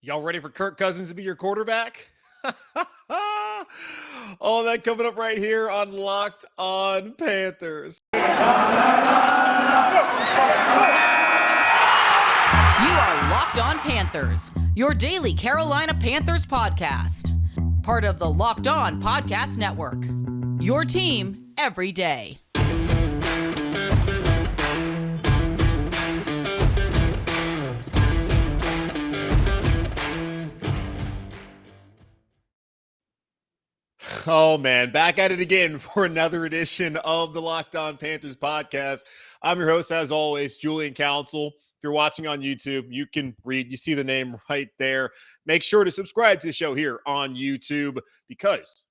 Y'all ready for Kirk Cousins to be your quarterback? All that coming up right here on Locked On Panthers. You are Locked On Panthers, your daily Carolina Panthers podcast. Part of the Locked On Podcast Network. Your team every day. Oh, man, back at it again for another edition of the Locked On Panthers podcast. I'm your host, as always, Julian Council. If you're watching on YouTube, you can read, you see the name right there. Make sure to subscribe to the show here on YouTube because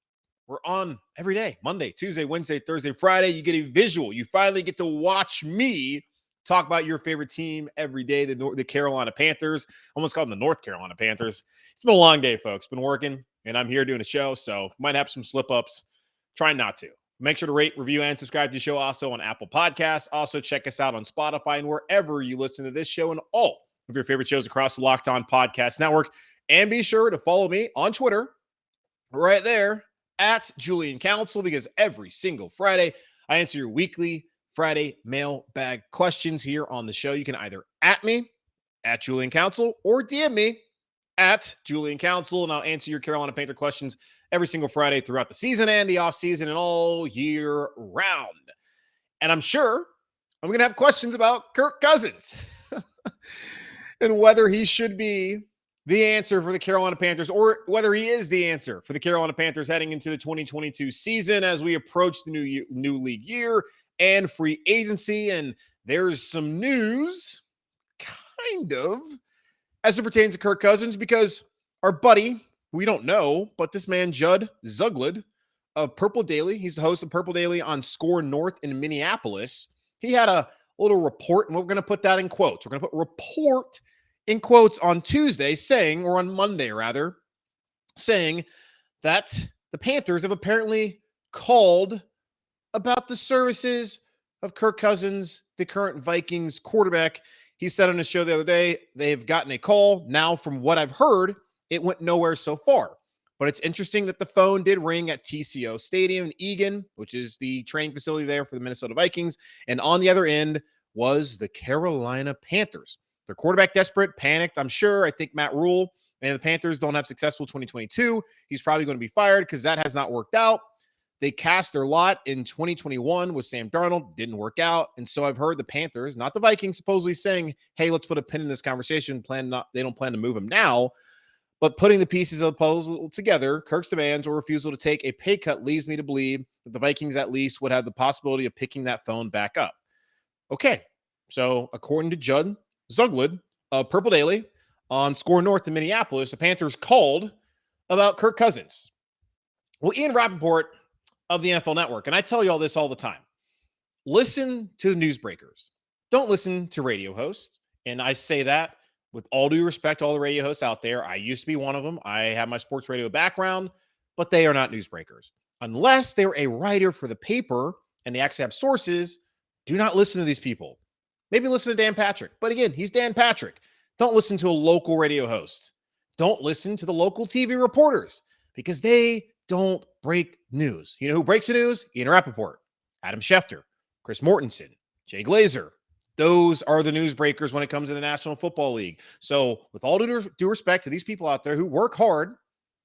we're on every day, Monday, Tuesday, Wednesday, Thursday, Friday. You get a visual. You finally get to watch me talk about your favorite team every day, the Carolina Panthers. Almost called them the North Carolina Panthers. It's been a long day, folks. Been working. And I'm here doing a show, so might have some slip-ups. Trying not to. Make sure to rate, review, and subscribe to the show also on Apple Podcasts. Also, check us out on Spotify and wherever you listen to this show and all of your favorite shows across the Locked On Podcast Network. And be sure to follow me on Twitter right there at Julian Council because every single Friday, I answer your weekly Friday mailbag questions here on the show. You can either at me, at Julian Council, or DM me, at Julian Council, and I'll answer your Carolina Panther questions every single Friday throughout the season and the offseason and all year round. And I'm sure I'm going to have questions about Kirk Cousins and whether he should be the answer for the Carolina Panthers or whether he is the answer for the Carolina Panthers heading into the 2022 season as we approach the new league year and free agency. And there's some news, kind of, as it pertains to Kirk Cousins, because our buddy, we don't know, but this man, Judd Zuglad of Purple Daily, he's the host of Purple Daily on SKOR North in Minneapolis. He had a little report, and we're going to put that in quotes. We're going to put report in quotes on Tuesday saying, or on Monday rather, saying that the Panthers have apparently called about the services of Kirk Cousins, the current Vikings quarterback. He said on his show the other day, they've gotten a call. Now, from what I've heard, it went nowhere so far. But it's interesting that the phone did ring at TCO Stadium in Eagan, which is the training facility there for the Minnesota Vikings. And on the other end was the Carolina Panthers. Their quarterback desperate, panicked, I'm sure. I think Matt Rule and the Panthers don't have successful 2022. He's probably going to be fired because that has not worked out. They cast their lot in 2021 with Sam Darnold. Didn't work out. And so I've heard the Panthers, not the Vikings, supposedly saying, hey, let's put a pin in this conversation. They don't plan to move him now. But putting the pieces of the puzzle together, Kirk's demands or refusal to take a pay cut leads me to believe that the Vikings at least would have the possibility of picking that phone back up. Okay, so according to Judd Zuglad of Purple Daily on SKOR North in Minneapolis, the Panthers called about Kirk Cousins. Well, Ian Rapoport of the NFL Network, and I tell you all this all the time, listen to the newsbreakers. Don't listen to radio hosts. And I say that with all due respect to all the radio hosts out there. I used to be one of them. I have my sports radio background, but they are not newsbreakers. Unless they're a writer for the paper and they actually have sources, do not listen to these people. Maybe listen to Dan Patrick. But again, he's Dan Patrick. Don't listen to a local radio host. Don't listen to the local TV reporters because they don't break news. You know who breaks the news? Ian Rapoport, Adam Schefter, Chris Mortensen, Jay Glazer. Those are the newsbreakers when it comes to the National Football League. So with all due respect to these people out there who work hard,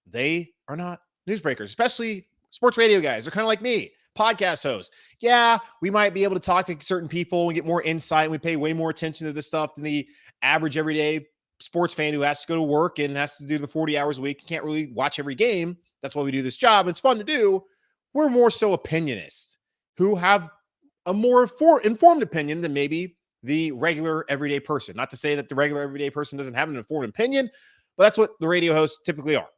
they are not newsbreakers, especially sports radio guys. They're kind of like me, podcast hosts. Yeah, we might be able to talk to certain people and get more insight. And we pay way more attention to this stuff than the average everyday sports fan who has to go to work and has to do the 40 hours a week. You can't really watch every game. That's why we do this job. It's fun to do. We're more so opinionists who have a more informed opinion than maybe the regular everyday person. Not to say that the regular everyday person doesn't have an informed opinion, but that's what the radio hosts typically are.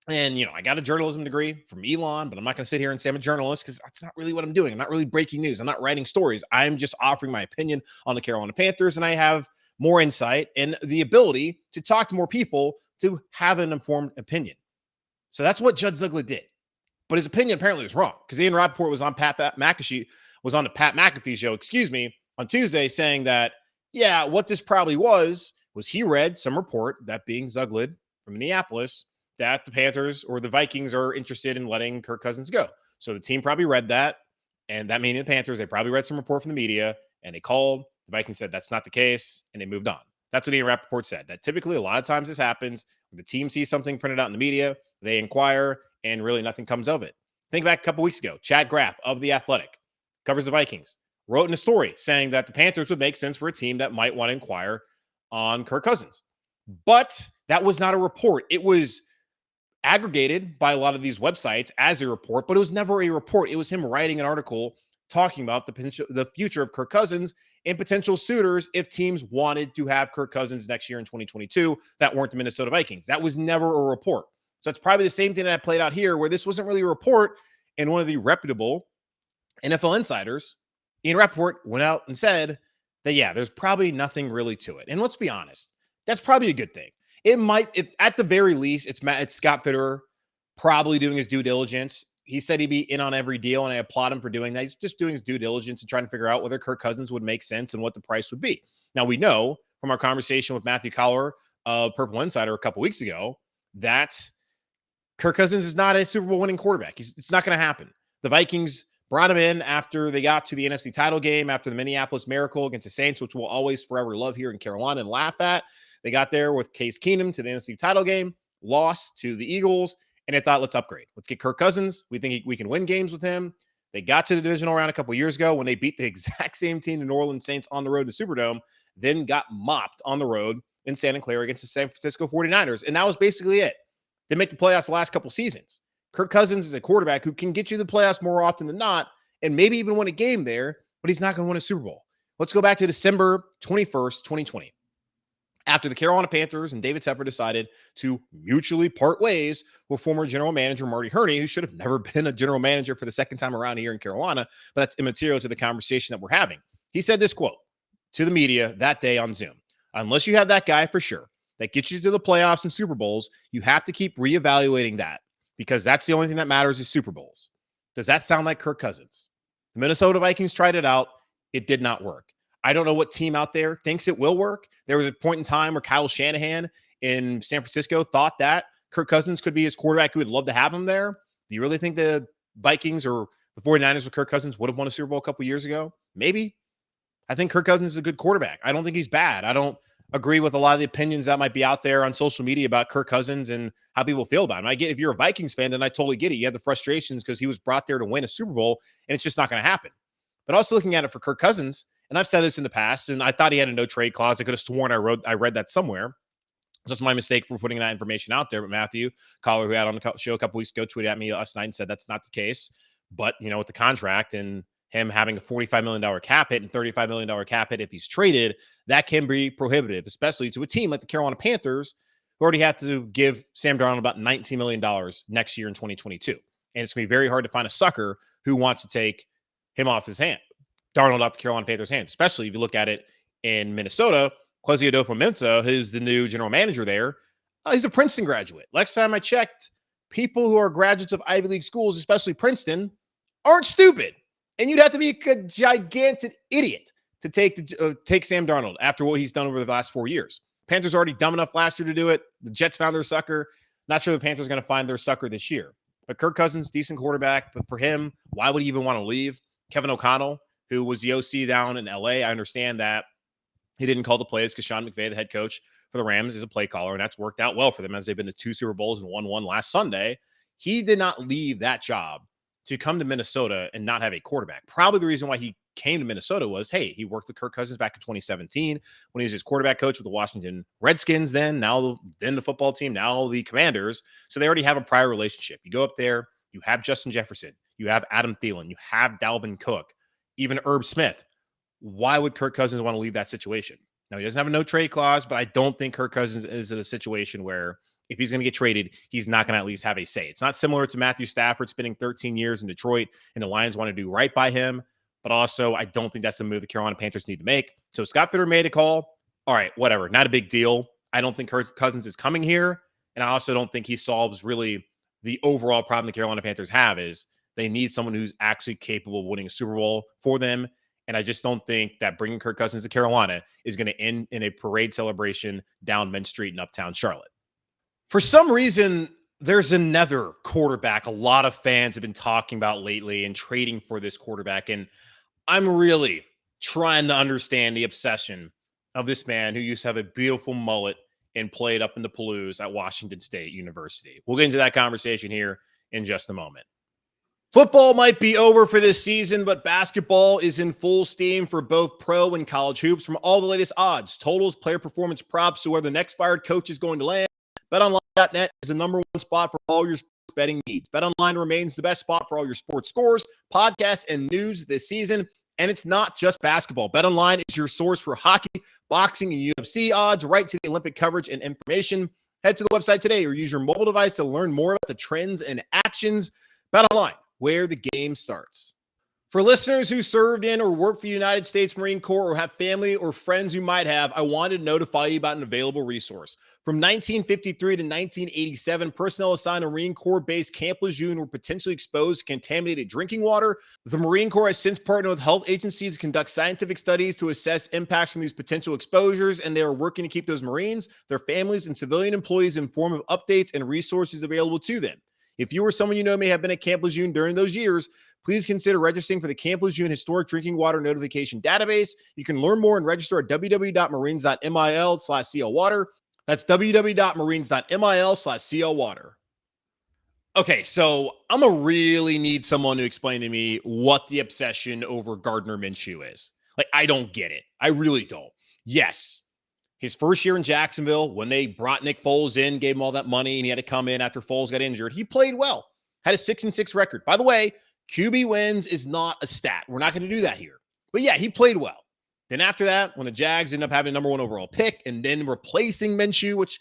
And, I got a journalism degree from Elon, but I'm not going to sit here and say I'm a journalist because that's not really what I'm doing. I'm not really breaking news. I'm not writing stories. I'm just offering my opinion on the Carolina Panthers, and I have more insight and the ability to talk to more people to have an informed opinion. So that's what Judd Zuglad did. But his opinion apparently was wrong because Ian Rapoport was on the Pat McAfee show, on Tuesday saying that, yeah, what this probably was was he read some report, that being Zuglad from Minneapolis, that the Panthers or the Vikings are interested in letting Kirk Cousins go. So the team probably read that, and that meaning the Panthers, they probably read some report from the media, and they called. The Vikings said that's not the case, and they moved on. That's what Ian Rapoport said. That typically a lot of times this happens. When the team sees something printed out in the media, they inquire, and really nothing comes of it. Think back a couple weeks ago. Chad Graff of The Athletic, covers the Vikings, wrote in a story saying that the Panthers would make sense for a team that might want to inquire on Kirk Cousins. But that was not a report. It was aggregated by a lot of these websites as a report, but it was never a report. It was him writing an article talking about the future of Kirk Cousins and potential suitors if teams wanted to have Kirk Cousins next year in 2022 that weren't the Minnesota Vikings. That was never a report. So it's probably the same thing that played out here, where this wasn't really a report, and one of the reputable NFL insiders, Ian Rapoport, went out and said that, yeah, there's probably nothing really to it. And let's be honest, that's probably a good thing. It might, if at the very least, it's Scott Fitterer probably doing his due diligence. He said he'd be in on every deal, and I applaud him for doing that. He's just doing his due diligence and trying to figure out whether Kirk Cousins would make sense and what the price would be. Now, we know from our conversation with Matthew Collar of Purple Insider a couple weeks ago that Kirk Cousins is not a Super Bowl winning quarterback. It's not going to happen. The Vikings brought him in after they got to the NFC title game, after the Minneapolis Miracle against the Saints, which we'll always forever love here in Carolina and laugh at. They got there with Case Keenum to the NFC title game, lost to the Eagles, and they thought, let's upgrade. Let's get Kirk Cousins. We think we can win games with him. They got to the divisional round a couple years ago when they beat the exact same team, the New Orleans Saints, on the road to Superdome, then got mopped on the road in Santa Clara against the San Francisco 49ers, and that was basically it. They make the playoffs the last couple seasons. Kirk Cousins is a quarterback who can get you the playoffs more often than not, and maybe even win a game there, but he's not going to win a Super Bowl. Let's go back to December 21st, 2020. After the Carolina Panthers and David Tepper decided to mutually part ways with former general manager Marty Hurney, who should have never been a general manager for the second time around here in Carolina, but that's immaterial to the conversation that we're having. He said this quote to the media that day on Zoom: "Unless you have that guy for sure that gets you to the playoffs and Super Bowls, you have to keep reevaluating that, because that's the only thing that matters is Super Bowls." Does that sound like Kirk Cousins? The Minnesota Vikings tried it out. It did not work. I don't know what team out there thinks it will work. There was a point in time where Kyle Shanahan in San Francisco thought that Kirk Cousins could be his quarterback. He would love to have him there. Do you really think the Vikings or the 49ers with Kirk Cousins would have won a Super Bowl a couple years ago? Maybe. I think Kirk Cousins is a good quarterback. I don't think he's bad. I don't agree with a lot of the opinions that might be out there on social media about Kirk Cousins and how people feel about him. I get, if you're a Vikings fan, then I totally get it. You have the frustrations because he was brought there to win a Super Bowl, and it's just not going to happen. But also looking at it for Kirk Cousins, and I've said this in the past, and I thought he had a no trade clause. I could have sworn I read that somewhere. So it's my mistake for putting that information out there. But Matthew Collar, who had on the show a couple weeks ago, tweeted at me last night and said that's not the case. But, you know, with the contract and him having a $45 million cap hit and $35 million cap hit if he's traded, that can be prohibitive, especially to a team like the Carolina Panthers, who already have to give Sam Darnold about $19 million next year in 2022. And it's going to be very hard to find a sucker who wants to take him off his hand. Darnold off the Carolina Panthers' hands, especially if you look at it in Minnesota. Kwesi Adofo-Mensah, who's the new general manager there, he's a Princeton graduate. Last time I checked, people who are graduates of Ivy League schools, especially Princeton, aren't stupid. And you'd have to be a gigantic idiot to take Sam Darnold after what he's done over the last 4 years. Panthers already dumb enough last year to do it. The Jets found their sucker. Not sure the Panthers are going to find their sucker this year. But Kirk Cousins, decent quarterback. But for him, why would he even want to leave? Kevin O'Connell, who was the OC down in LA, I understand that he didn't call the plays because Sean McVay, the head coach for the Rams, is a play caller, and that's worked out well for them as they've been to 2 Super Bowls and won one last Sunday. He did not leave that job to come to Minnesota and not have a quarterback. Probably the reason why he came to Minnesota was, hey, he worked with Kirk Cousins back in 2017 when he was his quarterback coach with the Washington Redskins then the football team, now the Commanders. So they already have a prior relationship. You go up there, you have Justin Jefferson, you have Adam Thielen, you have Dalvin Cook, even Herb Smith. Why would Kirk Cousins want to leave that situation? Now, he doesn't have a no-trade clause, but I don't think Kirk Cousins is in a situation where if he's going to get traded, he's not going to at least have a say. It's not similar to Matthew Stafford spending 13 years in Detroit, and the Lions want to do right by him. But also, I don't think that's a move the Carolina Panthers need to make. So Scott Fitterer made a call. All right, whatever. Not a big deal. I don't think Kirk Cousins is coming here. And I also don't think he solves really the overall problem the Carolina Panthers have is they need someone who's actually capable of winning a Super Bowl for them. And I just don't think that bringing Kirk Cousins to Carolina is going to end in a parade celebration down Main Street in uptown Charlotte. For some reason, there's another quarterback a lot of fans have been talking about lately and trading for this quarterback. And I'm really trying to understand the obsession of this man who used to have a beautiful mullet and played up in the Palouse at Washington State University. We'll get into that conversation here in just a moment. Football might be over for this season, but basketball is in full steam for both pro and college hoops. From all the latest odds, totals, player performance props to where the next fired coach is going to land, BetOnline.net is the number one spot for all your sports betting needs. BetOnline remains the best spot for all your sports scores, podcasts, and news this season. And it's not just basketball. BetOnline is your source for hockey, boxing, and UFC odds, right to the Olympic coverage and information. Head to the website today or use your mobile device to learn more about the trends and actions. BetOnline, where the game starts. For listeners who served in or worked for the United States Marine Corps or have family or friends who might have, I wanted to notify you about an available resource. From 1953 to 1987, personnel assigned to Marine Corps-based Camp Lejeune were potentially exposed to contaminated drinking water. The Marine Corps has since partnered with health agencies to conduct scientific studies to assess impacts from these potential exposures, and they are working to keep those Marines, their families, and civilian employees informed of updates and resources available to them. If you or someone you know may have been at Camp Lejeune during those years, please consider registering for the Camp Lejeune Historic Drinking Water Notification Database. You can learn more and register at www.marines.mil/CLwater. That's www.marines.mil/CLwater. Okay, so I'm going to really need someone to explain to me what the obsession over Gardner Minshew is. Like, I don't get it. I really don't. Yes, his first year in Jacksonville, when they brought Nick Foles in, gave him all that money, and he had to come in after Foles got injured, he played well. Had a 6-6 record. By the way, QB wins is not a stat. We're not going to do that here. But yeah, he played well. Then after that, when the Jags ended up having a number one overall pick and then replacing Minshew, which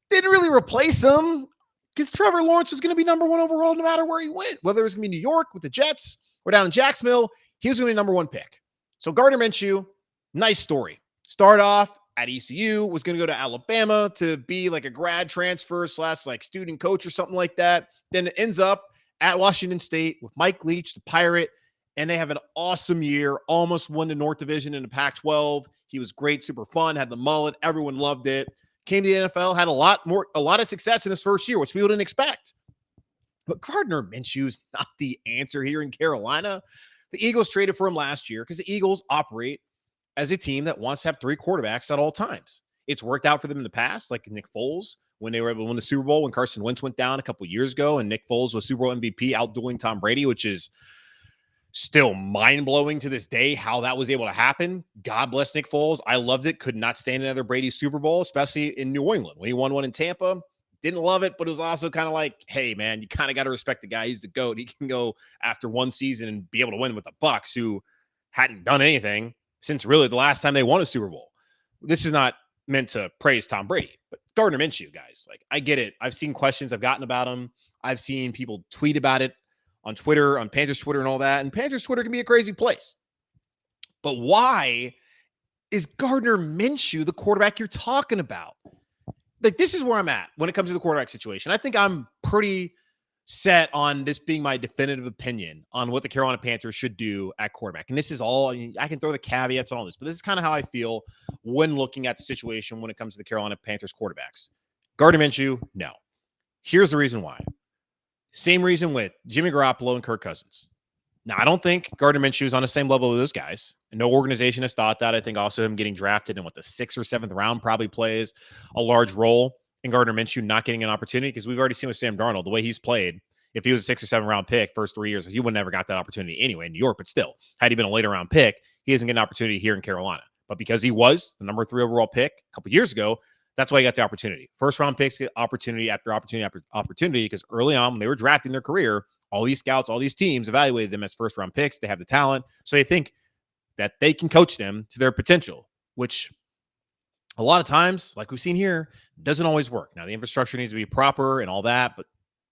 didn't really replace him because Trevor Lawrence was going to be number one overall no matter where he went. Whether it was going to be New York with the Jets or down in Jacksonville, he was going to be number one pick. So Gardner Minshew, nice story. Started off at ECU, was going to go to Alabama to be like a grad transfer / like student coach or something like that. Then it ends up at Washington State with Mike Leach, the Pirate, and they have an awesome year. Almost won the North Division in the Pac-12. He was great, super fun, had the mullet. Everyone loved it. Came to the NFL, had a lot of success in his first year, which people didn't expect. But Gardner Minshew is not the answer here in Carolina. The Eagles traded for him last year because the Eagles operate as a team that wants to have three quarterbacks at all times. It's worked out for them in the past, like Nick Foles, when they were able to win the Super Bowl when Carson Wentz went down a couple of years ago, and Nick Foles was Super Bowl MVP outdueling Tom Brady, which is still mind-blowing to this day how that was able to happen. God bless Nick Foles. I loved it. Could not stand another Brady Super Bowl, especially in New England. When he won one in Tampa, didn't love it, but it was also kind of like, hey, man, you kind of got to respect the guy. He's the GOAT. He can go after one season and be able to win with the Bucs, who hadn't done anything since really the last time they won a Super Bowl. This is not meant to praise Tom Brady, but Gardner Minshew, guys, like, I get it. I've seen questions I've gotten about him. I've seen people tweet about it on Twitter, on Panthers Twitter and all that. And Panthers Twitter can be a crazy place. But why is Gardner Minshew the quarterback you're talking about? Like, this is where I'm at when it comes to the quarterback situation. I think I'm pretty set on this being my definitive opinion on what the Carolina Panthers should do at quarterback. And this is all, I mean, I can throw the caveats on all this, but this is kind of how I feel when looking at the situation when it comes to the Carolina Panthers quarterbacks. Gardner Minshew, no. Here's the reason why. Same reason with Jimmy Garoppolo and Kirk Cousins. Now, I don't think Gardner Minshew is on the same level as those guys. And no organization has thought that. I think also him getting drafted in the 6th or 7th round probably plays a large role in Gardner Minshew not getting an opportunity, because we've already seen with Sam Darnold, the way he's played, if he was a 6th or 7th round pick first 3 years, he would never got that opportunity anyway in New York. But still, had he been a later round pick, he doesn't get an opportunity here in Carolina. But because he was the number 3 overall pick a couple years ago, that's why he got the opportunity. First round picks get opportunity after opportunity after opportunity, because early on when they were drafting their career, all these scouts, all these teams evaluated them as first round picks. They have the talent. So they think that they can coach them to their potential, which a lot of times, like we've seen here, doesn't always work. Now, the infrastructure needs to be proper and all that, but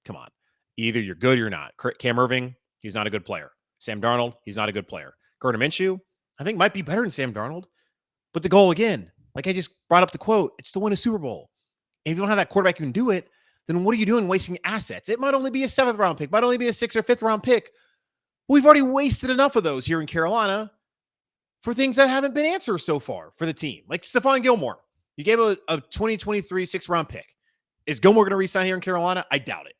come on. Either you're good or you're not. Cam Irving, he's not a good player. Sam Darnold, he's not a good player. Gardner Minshew, I think might be better than Sam Darnold. But the goal, again, like I just brought up the quote, it's to win a Super Bowl. And if you don't have that quarterback who can do it, then what are you doing wasting assets? It might only be a 7th round pick, might only be a 6th or 5th round pick. We've already wasted enough of those here in Carolina. for things that haven't been answers so far for the team, like Stephon Gilmore. You gave a 2023 6th-round pick. Is Gilmore going to re-sign here in Carolina? I doubt it.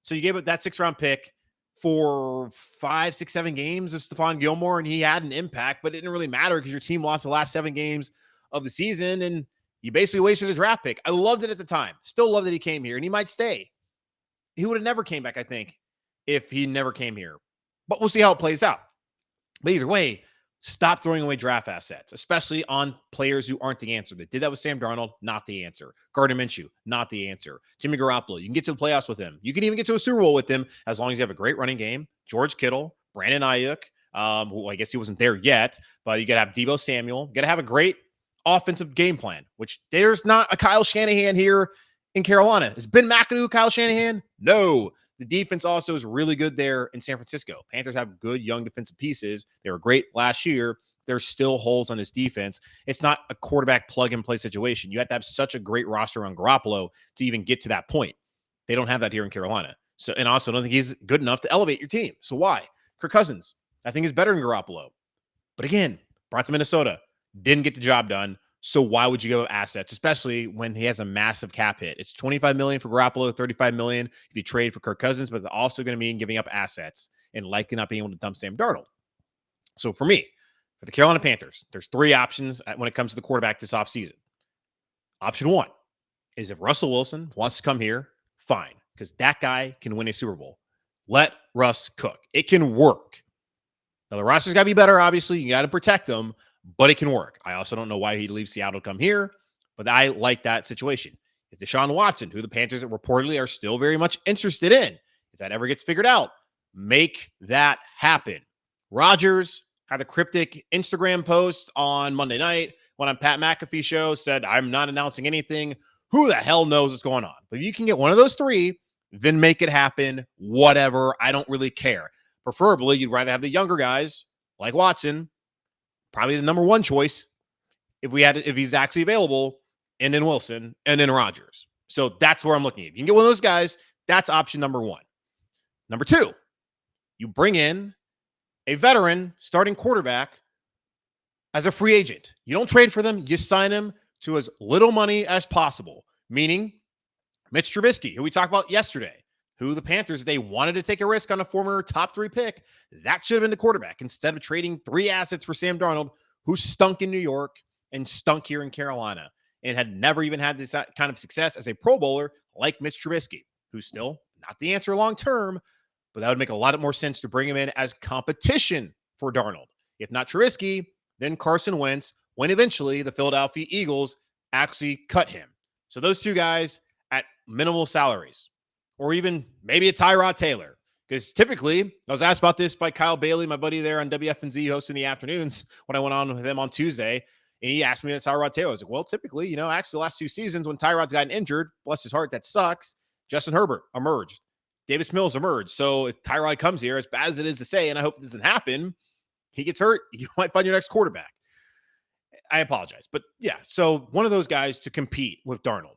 So you gave it that 6th-round pick for 5, 6, 7 games of Stephon Gilmore, and he had an impact, but it didn't really matter because your team lost the last 7 games of the season, and you basically wasted a draft pick. I loved it at the time. Still love that he came here, and he might stay. He would have never came back, I think, if he never came here. But we'll see how it plays out. But either way, stop throwing away draft assets, especially on players who aren't the answer. They did that with Sam Darnold, not the answer. Gardner Minshew, not the answer. Jimmy Garoppolo, you can get to the playoffs with him. You can even get to a Super Bowl with him as long as you have a great running game. George Kittle, Brandon Ayuk, who I guess he wasn't there yet, but you got to have Deebo Samuel. You got to have a great offensive game plan, which there's not a Kyle Shanahan here in Carolina. Is Ben McAdoo Kyle Shanahan? No. The defense also is really good there in San Francisco. Panthers have good young defensive pieces. They were great last year. There's still holes on this defense. It's not a quarterback plug-and-play situation. You have to have such a great roster on Garoppolo to even get to that point. They don't have that here in Carolina. So, and also, I don't think he's good enough to elevate your team. So why? Kirk Cousins, I think, is better than Garoppolo. But again, brought to Minnesota, didn't get the job done. So why would you give up assets, especially when he has a massive cap hit? It's $25 million for Garoppolo, $35 million if you trade for Kirk Cousins, but it's also going to mean giving up assets and likely not being able to dump Sam Darnold. So for me, for the Carolina Panthers, there's 3 options when it comes to the quarterback this offseason. Option 1 is if Russell Wilson wants to come here, fine, because that guy can win a Super Bowl. Let Russ cook. It can work. Now, the roster's got to be better, obviously. You got to protect them, but it can work. I also don't know why he'd leave Seattle to come here, but I like that situation. If Deshaun Watson, who the Panthers reportedly are still very much interested in, if that ever gets figured out, make that happen. Rodgers had a cryptic Instagram post on Monday night when on Pat McAfee's show said, I'm not announcing anything. Who the hell knows what's going on? But if you can get one of those 3, then make it happen. Whatever. I don't really care. Preferably, you'd rather have the younger guys like Watson, probably the number 1 choice if he's actually available, and then Wilson, and then Rodgers. So that's where I'm looking at. If you can get one of those guys, that's option number 1. Number 2, you bring in a veteran starting quarterback as a free agent. You don't trade for them. You sign him to as little money as possible, meaning Mitch Trubisky, who we talked about yesterday, who the Panthers, they wanted to take a risk on a former top 3 pick. That should have been the quarterback instead of trading 3 assets for Sam Darnold, who stunk in New York and stunk here in Carolina and had never even had this kind of success as a Pro Bowler like Mitch Trubisky, who's still not the answer long term, but that would make a lot more sense to bring him in as competition for Darnold. If not Trubisky, then Carson Wentz, when eventually the Philadelphia Eagles actually cut him. So those 2 guys at minimal salaries. Or even maybe a Tyrod Taylor. Because typically, I was asked about this by Kyle Bailey, my buddy there on WFNZ, hosting the afternoons when I went on with him on Tuesday. And he asked me about Tyrod Taylor. I was like, well, typically, actually the last 2 seasons when Tyrod's gotten injured, bless his heart, that sucks. Justin Herbert emerged. Davis Mills emerged. So if Tyrod comes here, as bad as it is to say, and I hope it doesn't happen, he gets hurt, you might find your next quarterback. I apologize. But yeah, so one of those guys to compete with Darnold.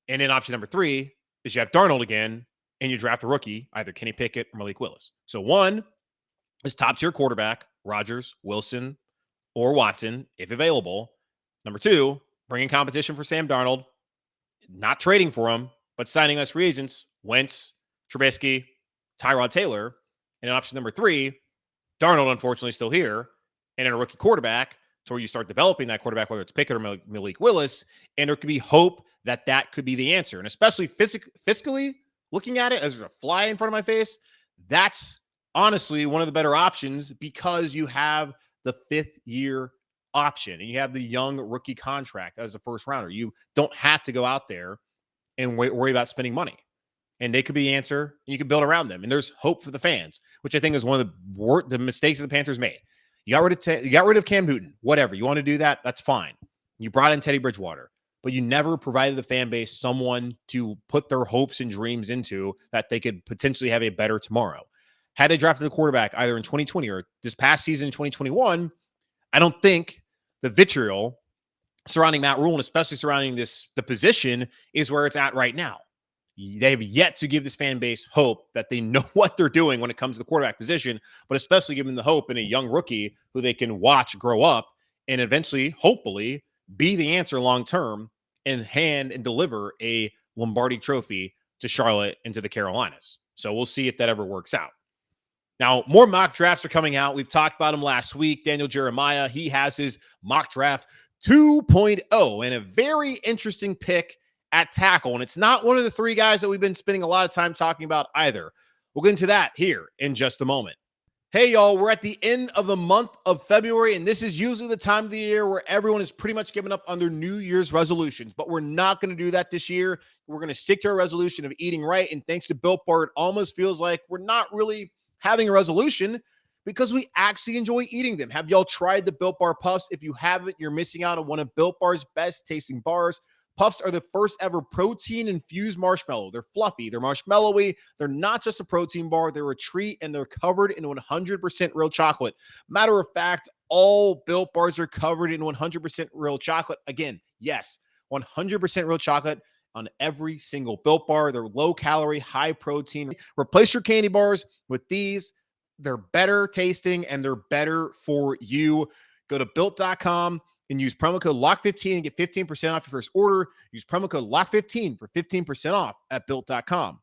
And then option number 3 is you have Darnold again, and you draft a rookie, either Kenny Pickett or Malik Willis. So 1 is top-tier quarterback, Rodgers, Wilson, or Watson, if available. Number 2, bringing competition for Sam Darnold, not trading for him, but signing as free agents, Wentz, Trubisky, Tyrod Taylor. And then option number 3, Darnold, unfortunately, still here, and then a rookie quarterback to where you start developing that quarterback, whether it's Pickett or Malik Willis, and there could be hope that could be the answer. And especially fiscally looking at it as there's a fly in front of my face, that's honestly one of the better options because you have the 5th-year option and you have the young rookie contract as a first rounder. You don't have to go out there and worry about spending money. And they could be the answer. And you can build around them. And there's hope for the fans, which I think is one of the mistakes that the Panthers made. You got rid of Cam Newton. Whatever. You want to do that? That's fine. You brought in Teddy Bridgewater. But you never provided the fan base someone to put their hopes and dreams into that they could potentially have a better tomorrow. Had they drafted the quarterback either in 2020 or this past season in 2021, I don't think the vitriol surrounding Matt Rule and especially surrounding the position is where it's at right now. They have yet to give this fan base hope that they know what they're doing when it comes to the quarterback position, but especially give them the hope in a young rookie who they can watch grow up and eventually, hopefully, be the answer long term and hand and deliver a Lombardi trophy to Charlotte and to the Carolinas. So we'll see if that ever works out. Now, more mock drafts are coming out. We've talked about them last week. Daniel Jeremiah, he has his mock draft 2.0 and a very interesting pick at tackle. And it's not one of the three guys that we've been spending a lot of time talking about either. We'll get into that here in just a moment. Hey, y'all, we're at the end of the month of February, and this is usually the time of the year where everyone is pretty much giving up on their New Year's resolutions, but we're not going to do that this year. We're going to stick to our resolution of eating right, and thanks to Built Bar, it almost feels like we're not really having a resolution because we actually enjoy eating them. Have y'all tried the Built Bar Puffs? If you haven't, you're missing out on one of Built Bar's best tasting bars. Puffs are the first ever protein-infused marshmallow. They're fluffy, they're marshmallowy, they're not just a protein bar, they're a treat, and they're covered in 100% real chocolate. Matter of fact, all Built Bars are covered in 100% real chocolate. Again, yes, 100% real chocolate on every single Built Bar. They're low-calorie, high-protein. Replace your candy bars with these. They're better tasting, and they're better for you. Go to Built.com and use promo code LOCK15 and get 15% off your first order. Use promo code LOCK15 for 15% off at Built.com.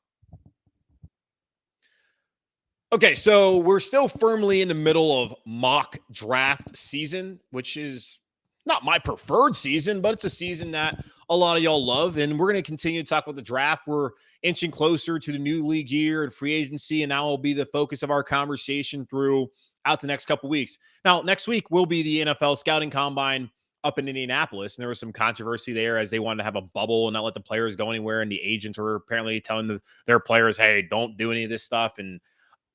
Okay, so we're still firmly in the middle of mock draft season, which is not my preferred season, but it's a season that a lot of y'all love. And we're going to continue to talk about the draft. We're inching closer to the new league year and free agency, and that will be the focus of our conversation throughout the next couple weeks. Now, next week will be the NFL Scouting Combine up in Minneapolis, and there was some controversy there as they wanted to have a bubble and not let the players go anywhere, and the agents were apparently telling their players, hey, don't do any of this stuff, and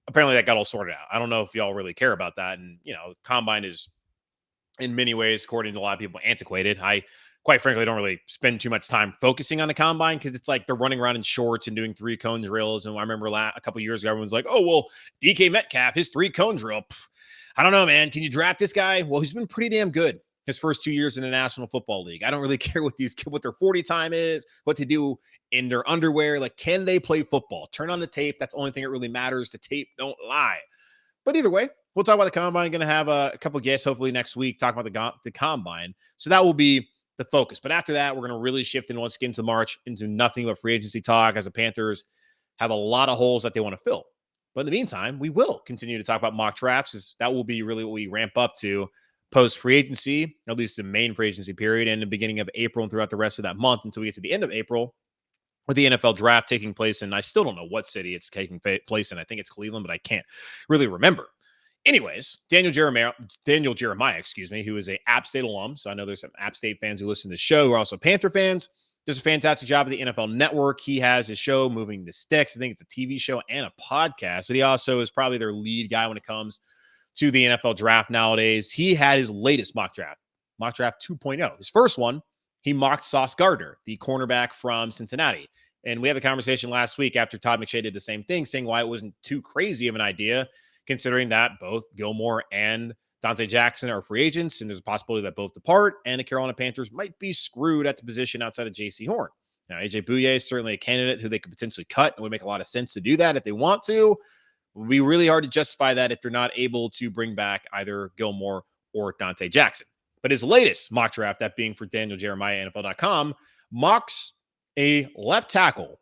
apparently that got all sorted out. I don't know if y'all really care about that, and, Combine is, in many ways, according to a lot of people, antiquated. I, quite frankly, don't really spend too much time focusing on the Combine because it's like they're running around in shorts and doing 3-cone drills, and I remember a couple of years ago, everyone's like, oh, well, DK Metcalf, his 3-cone drill, I don't know, man. Can you draft this guy? Well, he's been pretty damn good his first 2 years in the National Football League. I don't really care what their 40 time is, what they do in their underwear. Like, can they play football? Turn on the tape. That's the only thing that really matters. The tape don't lie. But either way, we'll talk about the Combine. Going to have a couple of guests hopefully next week talking about the Combine. So that will be the focus. But after that, we're going to really shift in once again to March into nothing but free agency talk, as the Panthers have a lot of holes that they want to fill. But in the meantime, we will continue to talk about mock drafts, as that will be really what we ramp up to post free agency, at least the main free agency period, and the beginning of April and throughout the rest of that month until we get to the end of April with the NFL draft taking place. And I still don't know what city it's taking place in. I think it's Cleveland, but I can't really remember. Anyways, Daniel Jeremiah, who is a App State alum. So I know there's some App State fans who listen to the show who are also Panther fans. Does a fantastic job at the NFL Network. He has his show, Moving the Sticks. I think it's a TV show and a podcast, but he also is probably their lead guy when it comes to the NFL draft nowadays. He had his latest mock draft 2.0. His first one, he mocked Sauce Gardner, the cornerback from Cincinnati. And we had the conversation last week after Todd McShay did the same thing, saying why it wasn't too crazy of an idea, considering that both Gilmore and Dante Jackson are free agents, and there's a possibility that both depart, and the Carolina Panthers might be screwed at the position outside of J.C. Horn. Now, AJ Bouye is certainly a candidate who they could potentially cut, and would make a lot of sense to do that if they want to. It would be really hard to justify that if they're not able to bring back either Gilmore or Dante Jackson. But his latest mock draft, that being for Daniel Jeremiah, NFL.com, mocks a left tackle,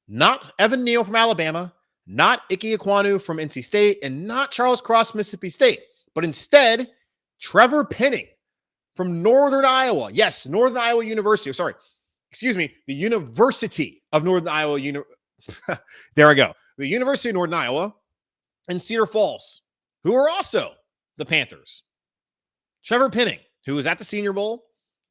not Evan Neal from Alabama, not Ike Ekwonu from NC State, and not Charles Cross, Mississippi State, but instead Trevor Penning from Northern Iowa. Yes, Northern Iowa University. The University of Northern Iowa. There I go. The University of Northern Iowa and Cedar Falls, who are also the Panthers. Trevor Penning, who was at the Senior Bowl,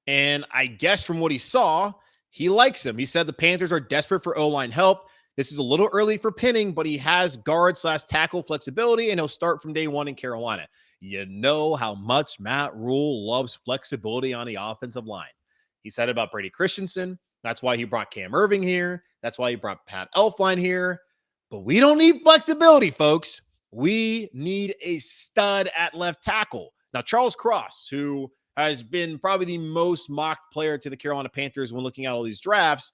and I guess from what he saw, he likes him. He said the Panthers are desperate for O-line help. This is a little early for Penning, but he has guard/tackle flexibility, and he'll start from day one in Carolina. You know how much Matt Rule loves flexibility on the offensive line. He said about Brady Christensen. That's why he brought Cam Irving here. That's why he brought Pat Elflein here. But we don't need flexibility, folks. We need a stud at left tackle. Now, Charles Cross, who has been probably the most mocked player to the Carolina Panthers when looking at all these drafts,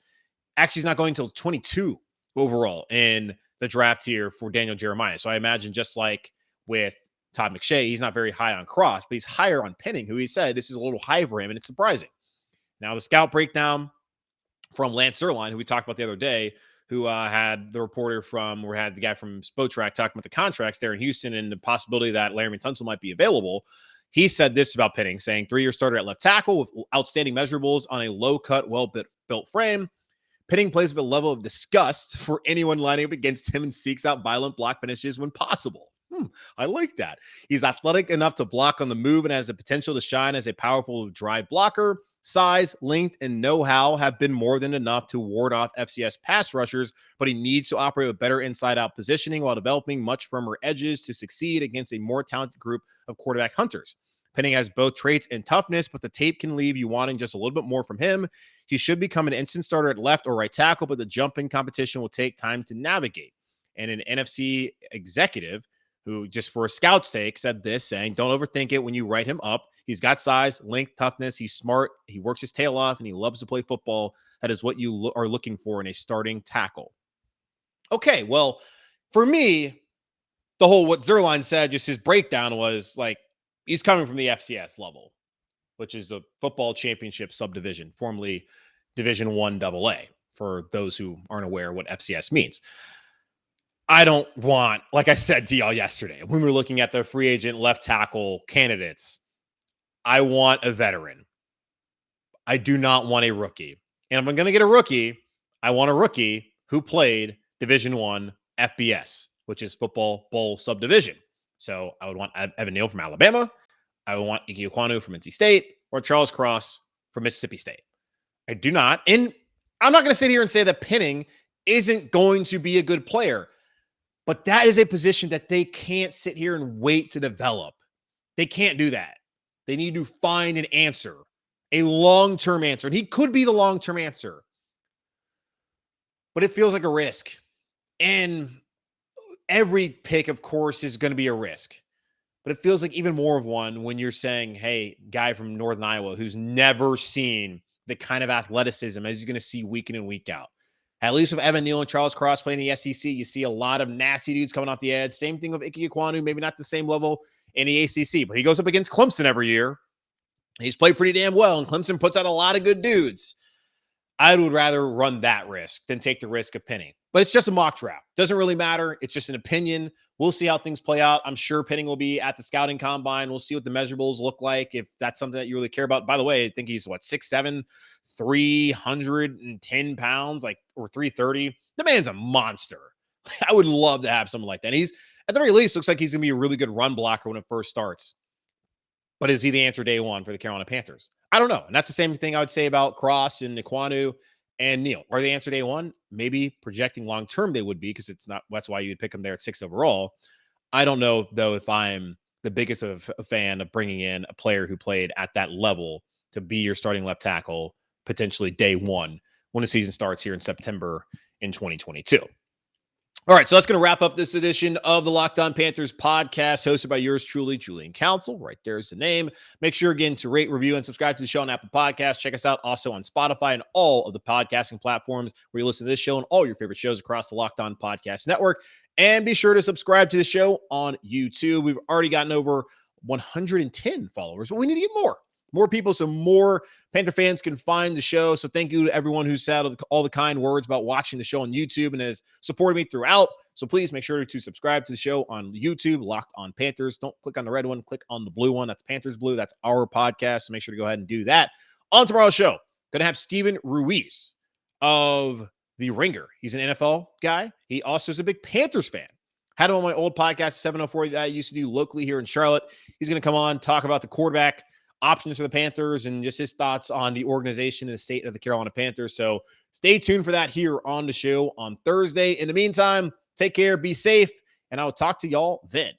actually is not going until 22 overall in the draft here for Daniel Jeremiah. So I imagine just like with Todd McShay, he's not very high on Cross, but he's higher on Penning, who he said this is a little high for him, and it's surprising. Now, the scout breakdown from Lance Zierlein, who we talked about the other day, who had the reporter from, or had the guy from Spotrac talking about the contracts there in Houston and the possibility that Laremy Tunsil might be available. He said this about Penning, saying 3-year starter at left tackle with outstanding measurables on a low-cut, well-built frame. Penning plays with a level of disgust for anyone lining up against him and seeks out violent block finishes when possible. I like that. He's athletic enough to block on the move and has the potential to shine as a powerful drive blocker. Size, length, and know-how have been more than enough to ward off FCS pass rushers, but he needs to operate with better inside-out positioning while developing much firmer edges to succeed against a more talented group of quarterback hunters. Penning has both traits and toughness, but the tape can leave you wanting just a little bit more from him. He should become an instant starter at left or right tackle, but the jumping competition will take time to navigate. And an NFC executive who, just for a scout's take, said this, saying, don't overthink it when you write him up. He's got size, length, toughness. He's smart. He works his tail off, and he loves to play football. That is what you are looking for in a starting tackle. Okay, well, for me, the whole what Zierlein said, just his breakdown was like, he's coming from the FCS level, which is the football championship subdivision, formerly Division I AA, for those who aren't aware what FCS means. I don't want, like I said to y'all yesterday, when we were looking at the free agent left tackle candidates, I want a veteran. I do not want a rookie. And if I'm going to get a rookie, I want a rookie who played Division I FBS, which is football bowl subdivision. So I would want Evan Neal from Alabama. I would want Ike Ekwonu from NC State, or Charles Cross from Mississippi State. I do not. And I'm not going to sit here and say that Penning isn't going to be a good player. But that is a position that they can't sit here and wait to develop. They can't do that. They need to find an answer, a long-term answer. And he could be the long-term answer. But it feels like a risk. And every pick, of course, is going to be a risk. But it feels like even more of one when you're saying, hey, guy from Northern Iowa who's never seen the kind of athleticism as he's going to see week in and week out. At least with Evan Neal and Charles Cross playing the SEC, you see a lot of nasty dudes coming off the edge. Same thing with Ike Ekwonu, maybe not the same level in the ACC, but he goes up against Clemson every year. He's played pretty damn well, and Clemson puts out a lot of good dudes. I would rather run that risk than take the risk of Penning. But it's just a mock draft. Doesn't really matter. It's just an opinion. We'll see how things play out. I'm sure Penning will be at the scouting combine. We'll see what the measurables look like, if that's something that you really care about. By the way, I think he's, 6'7", 310 pounds, or 330. The man's a monster. I would love to have someone like that. And he's, at the very least, looks like he's going to be a really good run blocker when it first starts. But is he the answer day one for the Carolina Panthers? I don't know. And that's the same thing I would say about Cross and Ekwonu and Neal. Are they answer day one? Maybe projecting long-term they would be, because it's not, that's why you'd pick them there at 6 overall. I don't know, though, if I'm the biggest of a fan of bringing in a player who played at that level to be your starting left tackle potentially day one when the season starts here in September in 2022. All right, so that's going to wrap up this edition of the Locked On Panthers podcast, hosted by yours truly, Julian Council. Right there's the name. Make sure, again, to rate, review, and subscribe to the show on Apple Podcasts. Check us out also on Spotify and all of the podcasting platforms where you listen to this show and all your favorite shows across the Locked On Podcast Network. And be sure to subscribe to the show on YouTube. We've already gotten over 110 followers, but we need to get more people, so more Panther fans can find the show. So thank you to everyone who said all the kind words about watching the show on YouTube and has supported me throughout. So please make sure to subscribe to the show on YouTube, Locked On Panthers. Don't click on the red one, click on the blue one. That's Panthers Blue. That's our podcast. So make sure to go ahead and do that. On tomorrow's show, going to have Steven Ruiz of The Ringer. He's an NFL guy. He also is a big Panthers fan. Had him on my old podcast, 704, that I used to do locally here in Charlotte. He's going to come on, talk about the quarterback options for the Panthers and just his thoughts on the organization and the state of the Carolina Panthers. So stay tuned for that here on the show on Thursday. In the meantime, take care, be safe, and I will talk to y'all then.